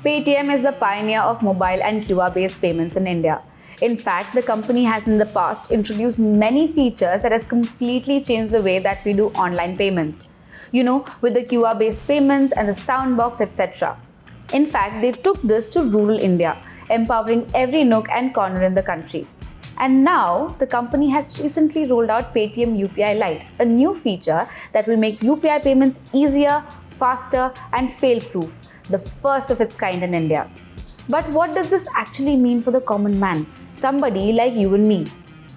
Paytm is the pioneer of mobile and QR-based payments in India. In fact, the company has in the past introduced many features that has completely changed the way that we do online payments. With the QR-based payments and the soundbox, etc. In fact, they took this to rural India, empowering every nook and corner in the country. And now, the company has recently rolled out Paytm UPI Lite, a new feature that will make UPI payments easier, faster, and fail-proof, the first of its kind in India. But what does this actually mean for the common man, somebody like you and me?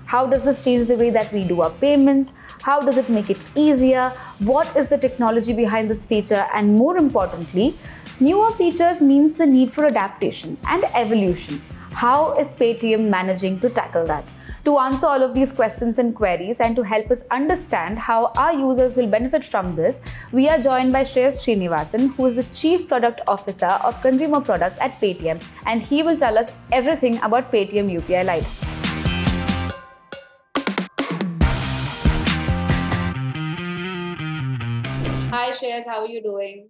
How does this change the way that we do our payments? How does it make it easier? What is the technology behind this feature? And more importantly, newer features means the need for adaptation and evolution. How is Paytm managing to tackle that? To answer all of these questions and queries and to help us understand how our users will benefit from this, we are joined by Shreyas Srinivasan, who is the Chief Product Officer of Consumer Products at Paytm, and he will tell us everything about Paytm UPI Lite. Hi Shreyas, how are you doing?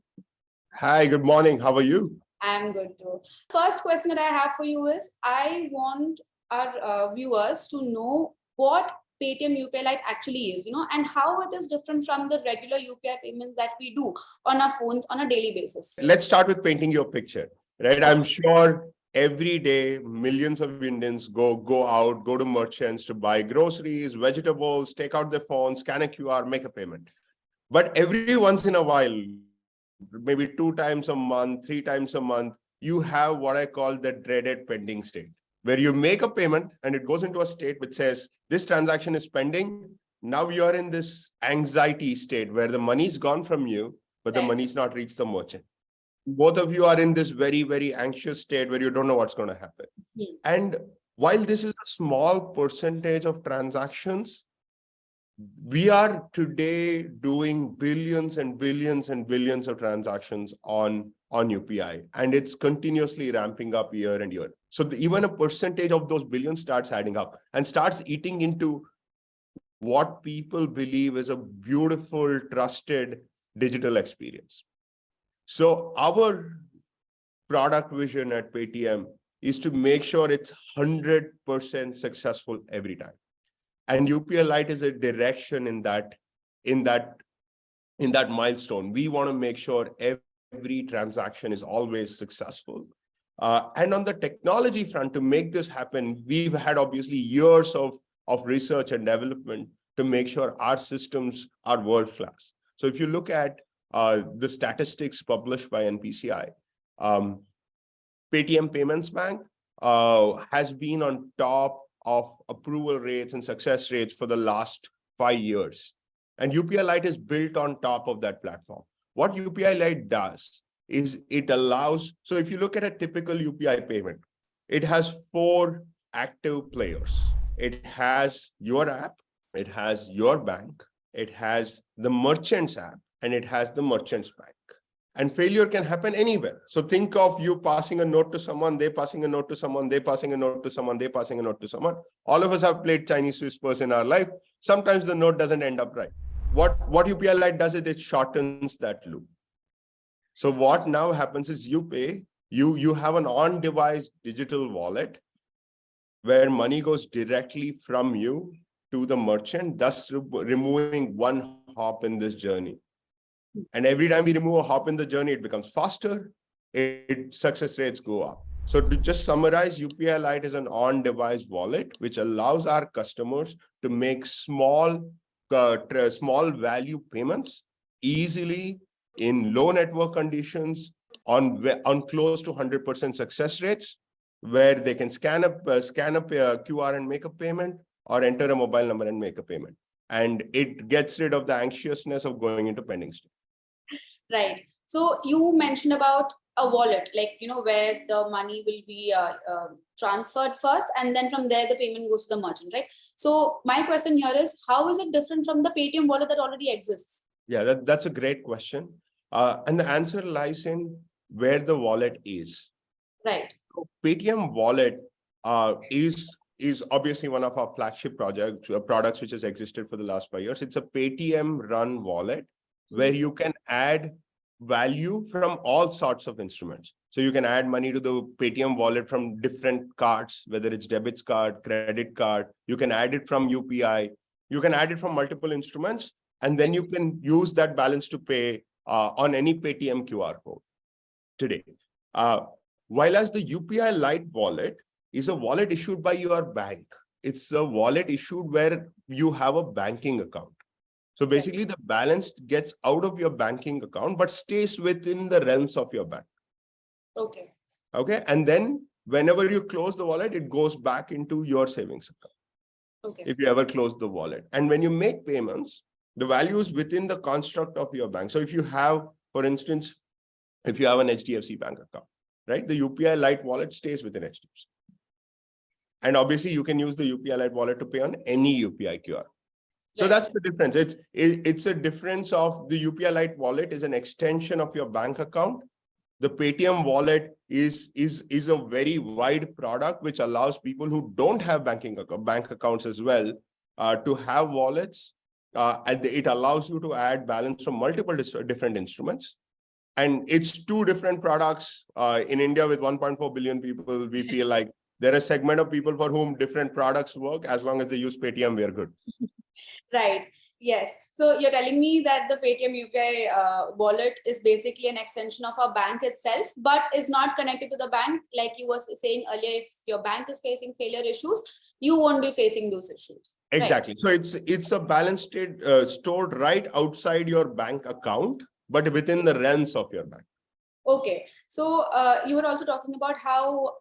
Hi, good morning. How are you? I'm good too. First question that I have for you is, I want our viewers to know what Paytm UPI Lite actually is, and how it is different from the regular UPI payments that we do on our phones on a daily basis. Let's start with painting your picture, right? I'm sure every day millions of Indians go out, go to merchants to buy groceries, vegetables, take out their phone, scan a QR, make a payment. But every once in a while, maybe 2 times a month, 3 times a month, you have what I call the dreaded pending state, where you make a payment and it goes into a state which says this transaction is pending. Now you're in this anxiety state where the money's gone from you, but the money's not reached the merchant. Both of you are in this very, very anxious state where you don't know what's going to happen. And while this is a small percentage of transactions, we are today doing billions and billions and billions of transactions on UPI, and it's continuously ramping up year and year. So even a percentage of those billions starts adding up and starts eating into what people believe is a beautiful, trusted digital experience. So our product vision at Paytm is to make sure it's 100% successful every time. And UPI Lite is a direction in that milestone. We want to make sure every transaction is always successful. And on the technology front, to make this happen, we've had obviously years of research and development to make sure our systems are world-class. So if you look at the statistics published by NPCI, Paytm Payments Bank has been on top of approval rates and success rates for the last 5 years. And UPI Lite is built on top of that platform. What UPI Lite does is it allows, so if you look at a typical UPI payment, it has 4 active players. It has your app, it has your bank, it has the merchant's app, and it has the merchant's bank. And failure can happen anywhere. So think of you passing a note to someone, they passing a note to someone, they passing a note to someone, they passing a note to someone. All of us have played Chinese whispers in our life. Sometimes the note doesn't end up right. What UPI Lite does is it shortens that loop. So what now happens is you pay, you have an on-device digital wallet where money goes directly from you to the merchant, thus removing one hop in this journey. And every time we remove a hop in the journey, it becomes faster, success rates go up. So to just summarize, UPI Lite is an on-device wallet, which allows our customers to make small value payments easily in low network conditions on close to 100% success rates, where they can scan a QR and make a payment, or enter a mobile number and make a payment. And it gets rid of the anxiousness of going into pending state. Right. So you mentioned about a wallet, like, where the money will be transferred first, and then from there, the payment goes to the merchant, right? So my question here is, how is it different from the Paytm wallet that already exists? Yeah, that's a great question. And the answer lies in where the wallet is. Right. So Paytm wallet is obviously one of our flagship products which has existed for the last 5 years. It's a Paytm run wallet where you can add value from all sorts of instruments. So you can add money to the Paytm wallet from different cards, whether it's debit card, credit card. You can add it from UPI. You can add it from multiple instruments, and then you can use that balance to pay on any Paytm QR code today. While as the UPI Lite wallet is a wallet issued by your bank. It's a wallet issued where you have a banking account. So basically the balance gets out of your banking account, but stays within the realms of your bank. Okay. Okay. And then whenever you close the wallet, it goes back into your savings account. Okay. If you ever close the wallet. And when you make payments, the value is within the construct of your bank. So if you have, for instance, if you have an HDFC bank account, right, the UPI Lite wallet stays within HDFC. And obviously you can use the UPI Lite wallet to pay on any UPI QR. So that's the difference. It's a difference of the UPI Lite wallet is an extension of your bank account. The Paytm wallet is a very wide product which allows people who don't have bank accounts as well to have wallets. And it allows you to add balance from multiple different instruments. And it's two different products. In India with 1.4 billion people, we feel like there are a segment of people for whom different products work. As long as they use Paytm, we are good. Right. Yes. So you're telling me that the Paytm UPI wallet is basically an extension of our bank itself, but is not connected to the bank. Like you were saying earlier, if your bank is facing failure issues, you won't be facing those issues. Exactly. Right? So it's a balance state stored right outside your bank account, but within the realms of your bank. Okay. So you were also talking about how,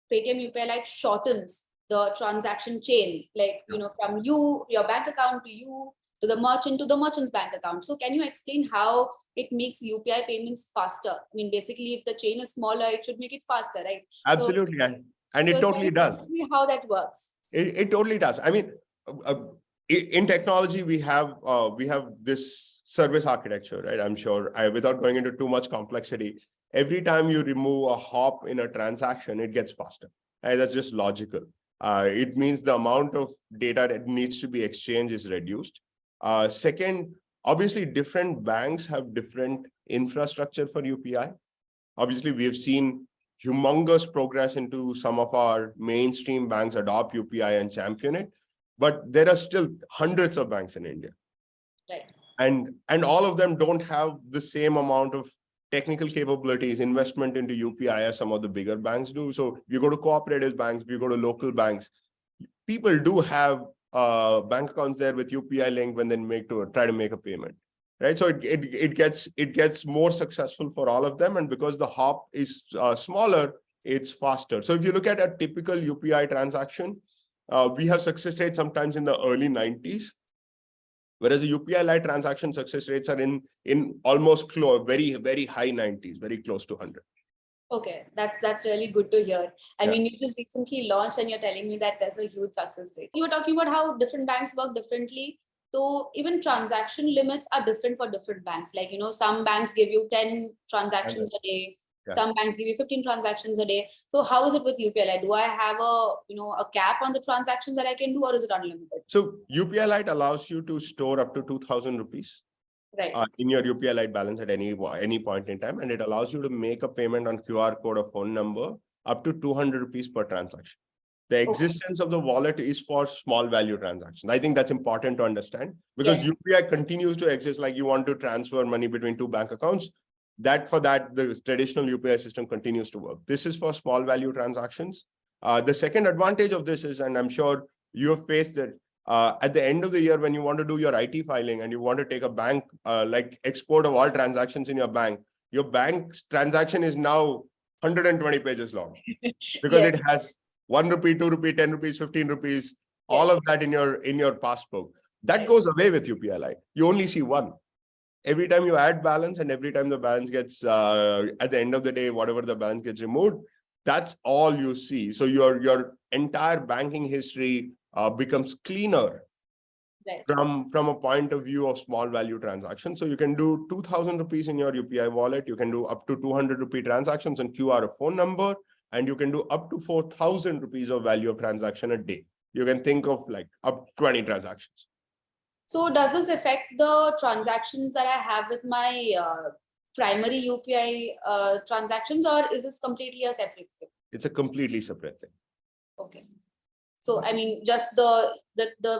Paytm UPI Lite shortens the transaction chain, like, from you, your bank account to you, to the merchant's bank account. So can you explain how it makes UPI payments faster? I mean, basically, if the chain is smaller, it should make it faster, right? Absolutely. And it totally does. How that works. It totally does. I mean, in technology, we have this service architecture, right? I'm sure, without going into too much complexity, every time you remove a hop in a transaction, it gets faster. That's just logical. It means the amount of data that needs to be exchanged is reduced. Second, obviously, different banks have different infrastructure for UPI. Obviously, we have seen humongous progress into some of our mainstream banks adopt UPI and champion it, but there are still hundreds of banks in India. Right. And all of them don't have the same amount of technical capabilities, investment into UPI as some of the bigger banks do. So if you go to cooperative banks, if you go to local banks, people do have bank accounts there with UPI link when they try to make a payment, right? So it gets more successful for all of them, and because the hop is smaller, it's faster. So if you look at a typical UPI transaction, we have success rates sometimes in the early 90s. Whereas the UPI Lite transaction success rates are in almost very, very high 90s, very close to 100. Okay, that's really good to hear. I mean, you just recently launched and you're telling me that there's a huge success rate. You were talking about how different banks work differently. So even transaction limits are different for different banks. Like, some banks give you 10 transactions a day. Yeah. Some banks give you 15 transactions a day. So how is it with UPI Lite? Do I have a cap on the transactions that I can do, or is it unlimited? So UPI Lite allows you to store up to 2,000 rupees in your UPI Lite balance at any point in time. And it allows you to make a payment on QR code or phone number up to 200 rupees per transaction. The existence of the wallet is for small value transactions. I think that's important to understand, because UPI continues to exist. Like you want to transfer money between two bank accounts, the traditional UPI system continues to work. This is for small value transactions. The second advantage of this is, and I'm sure you have faced it, at the end of the year, when you want to do your IT filing and you want to take a bank, like export of all transactions in your bank's transaction is now 120 pages long because it has 1 rupee, 2 rupee, 10 rupees, 15 rupees, all of that in your passbook. That goes away with UPI Lite. You only see one. Every time you add balance and every time the balance gets, at the end of the day, whatever the balance gets removed, that's all you see. So your entire banking history becomes cleaner from a point of view of small value transactions. So you can do 2,000 rupees in your UPI wallet. You can do up to 200 rupee transactions on QR or phone number, and you can do up to 4,000 rupees of value of transaction a day. You can think of like up 20 transactions. So does this affect the transactions that I have with my primary UPI transactions, or is this completely a separate thing? It's a completely separate thing. Okay. So, I mean, just the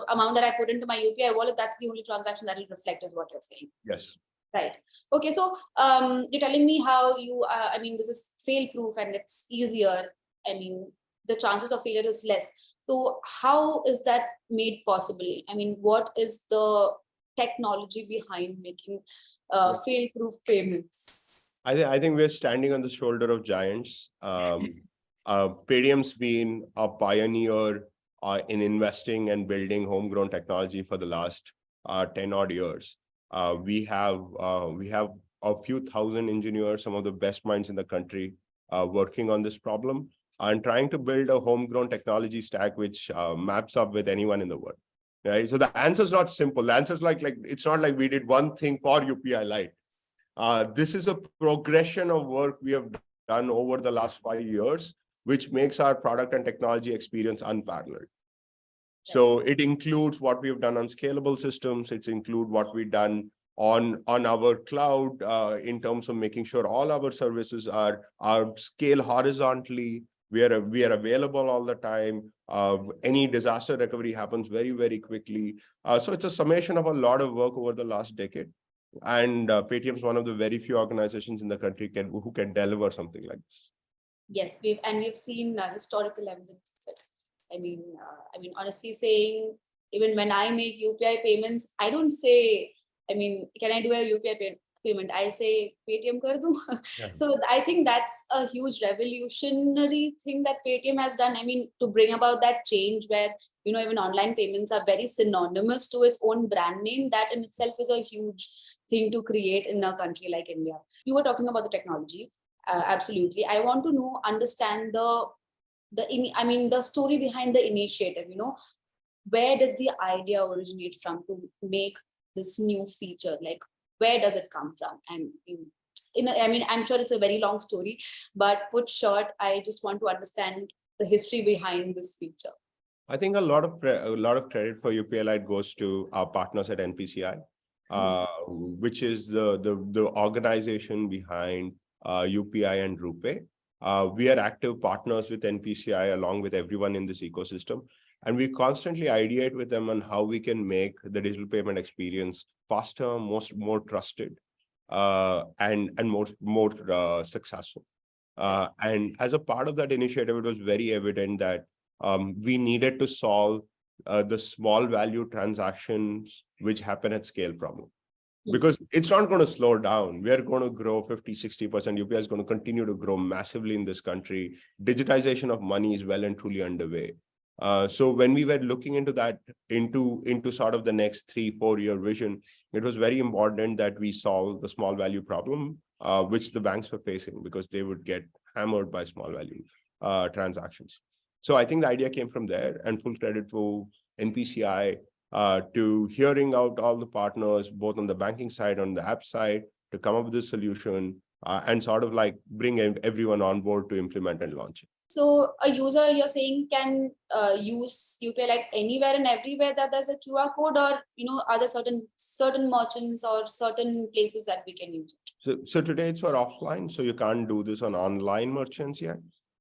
amount that I put into my UPI wallet, that's the only transaction that will reflect, is what you're saying. Yes. Right. Okay. So, you're telling me how you, I mean, this is fail proof and it's easier. I mean, the chances of failure is less. So, how is that made possible? I mean, what is the technology behind making fail proof payments? I think we're standing on the shoulder of giants. Paytm's been a pioneer in investing and building homegrown technology for the last 10 odd years. We have a few thousand engineers, some of the best minds in the country, working on this problem and trying to build a homegrown technology stack which maps up with anyone in the world. Right. So the answer is not simple. The answer is like it's not like we did one thing for UPI Lite. This is a progression of work we have done over the last 5 years, which makes our product and technology experience unparalleled. So it includes what we've done on scalable systems. It includes what we've done on our cloud in terms of making sure all our services are scaled horizontally. We are available all the time. Any disaster recovery happens very, very quickly. So it's a summation of a lot of work over the last decade. And Paytm is one of the very few organizations in the country who can deliver something like this. Yes, we've seen historical evidence of it. I mean, honestly saying, even when I make UPI payments, I don't say, I mean, can I do a UPI payment? I say, Paytm kar do. Yeah. So I think that's a huge revolutionary thing that Paytm has done. I mean, to bring about that change where, you know, even online payments are very synonymous to its own brand name. That in itself is a huge thing to create in a country like India. You were talking about the technology. Absolutely. I want to understand the story behind the initiative. You know, where did the idea originate from to make this new feature? Like, where does it come from? And I'm sure it's a very long story, but put short, I just want to understand the history behind this feature. I think a lot of credit for UPI Lite goes to our partners at NPCI, which is the organization behind UPI and RuPay. We are active partners with NPCI along with everyone in this ecosystem. And we constantly ideate with them on how we can make the digital payment experience faster, more trusted, and more successful. And as a part of that initiative, it was very evident that we needed to solve the small value transactions which happen at scale problem. Because it's not going to slow down. We are going to grow 50-60%. UPI is going to continue to grow massively in this country. Digitization of money is well and truly underway. So when we were looking into that, into sort of the next 3-4 year vision, it was very important that we solve the small value problem, which the banks were facing because they would get hammered by small value transactions. So I think the idea came from there, and full credit to NPCI to hearing out all the partners, both on the banking side, on the app side, to come up with this solution and sort of like bring everyone on board to implement and launch it. So a user, you're saying, can use UPI like anywhere and everywhere that there's a QR code, or are there certain merchants or certain places that we can use it? So today it's for offline, so you can't do this on online merchants yet.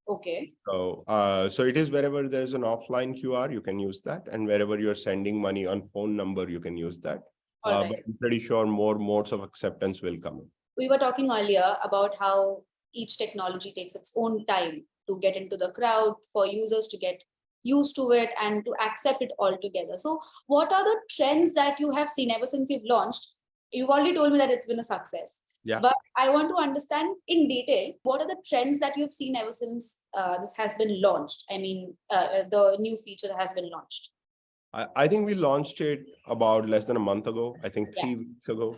Okay. So it is wherever there's an offline QR, you can use that, and wherever you're sending money on phone number, you can use that. Right. But I'm pretty sure more modes of acceptance will come in. We were talking earlier about how each technology takes its own time to get into the crowd, for users to get used to it and to accept it altogether. So what are the trends that you have seen ever since you've launched? You've already told me that it's been a success. Yeah. But I want to understand in detail, what are the trends that you've seen ever since this has been launched? I mean, the new feature has been launched. I think we launched it about less than a month ago. I think 3 weeks ago.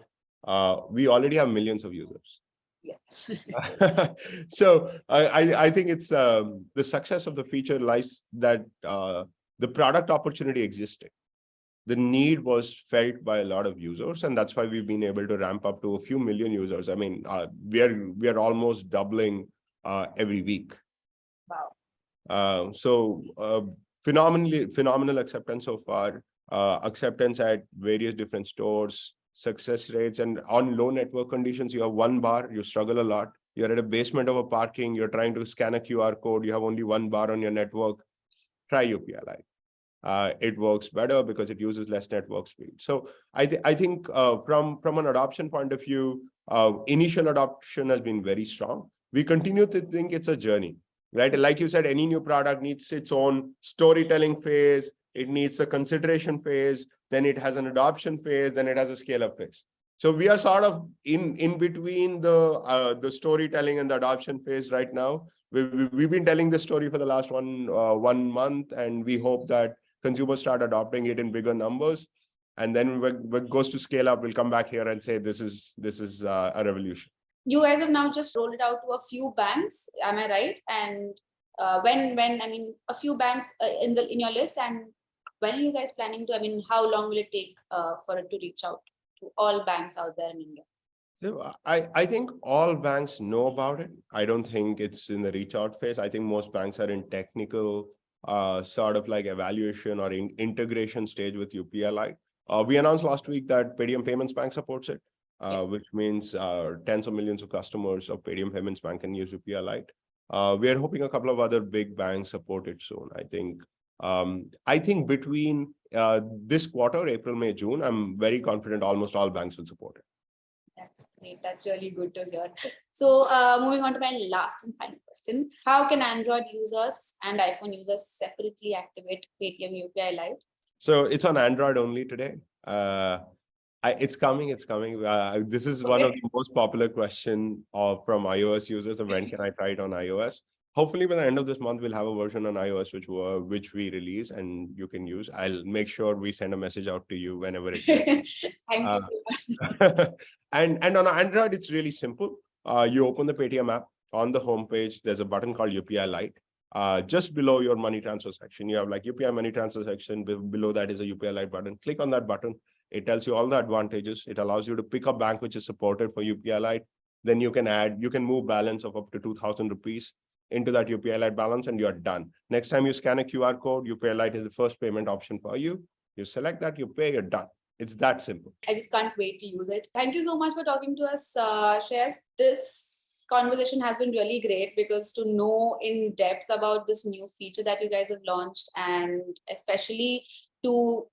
We already have millions of users. Yes. So I think it's the success of the feature lies that the product opportunity existed. The need was felt by a lot of users, and that's why we've been able to ramp up to a few million users. I mean, we are almost doubling every week. Wow. So phenomenal acceptance so far. Acceptance at various different stores, success rates. And on low network conditions, you have one bar, you struggle a lot. You're at a basement of a parking, you're trying to scan a QR code, you have only one bar on your network. Try UPI Lite. It works better because it uses less network speed. So I think from an adoption point of view, initial adoption has been very strong. We continue to think it's a journey, right? Like you said, any new product needs its own storytelling phase. It needs a consideration phase. Then it has an adoption phase. Then it has a scale-up phase. So we are sort of in between the storytelling and the adoption phase right now. We've been telling this story for the last one month, and we hope that consumers start adopting it in bigger numbers. And then when it goes to scale up, we'll come back here and say this is a revolution. You guys have now just rolled it out to a few banks, am I right? And when I mean a few banks in your list, and when are you guys planning to? I mean, how long will it take for it to reach out to all banks out there in India? So I think all banks know about it. I don't think it's in the reach out phase. I think most banks are in technical sort of like evaluation or integration stage with UPI Lite. We announced last week that Paytm Payments Bank supports it, Yes. which means tens of millions of customers of Paytm Payments Bank can use UPI Lite. We are hoping a couple of other big banks support it soon. I think between this quarter, April, May, June, I'm very confident almost all banks will support it. That's great. That's really good to hear. So moving on to my last and final question. How can Android users and iPhone users separately activate Paytm UPI Lite? So it's on Android only today. It's coming. This is one of the most popular question from iOS users of when can I try it on iOS. Hopefully by the end of this month, we'll have a version on iOS which we release and you can use. I'll make sure we send a message out to you whenever it's ready. Thank you so much. And on Android, it's really simple. You open the Paytm app. On the homepage, there's a button called UPI Lite. Just below your money transfer section, you have like UPI money transfer section. Below that is a UPI Lite button. Click on that button. It tells you all the advantages. It allows you to pick a bank which is supported for UPI Lite. Then you can move balance of up to 2,000 rupees into that UPI Lite balance and you're done. Next time you scan a QR code, UPI Lite is the first payment option for you. You select that, you pay, you're done. It's that simple. I just can't wait to use it. Thank you so much for talking to us, Shreyas. This conversation has been really great because to know in depth about this new feature that you guys have launched, and especially to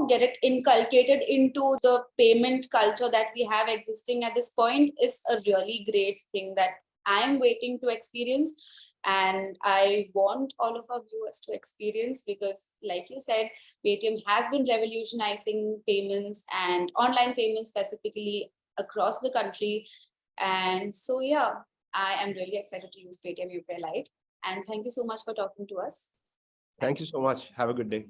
get it inculcated into the payment culture that we have existing at this point is a really great thing that I'm waiting to experience. And I want all of our viewers to experience because, like you said, Paytm has been revolutionizing payments and online payments specifically across the country. And so, yeah, I am really excited to use Paytm UPI Lite. And thank you so much for talking to us. Thank you so much. Have a good day.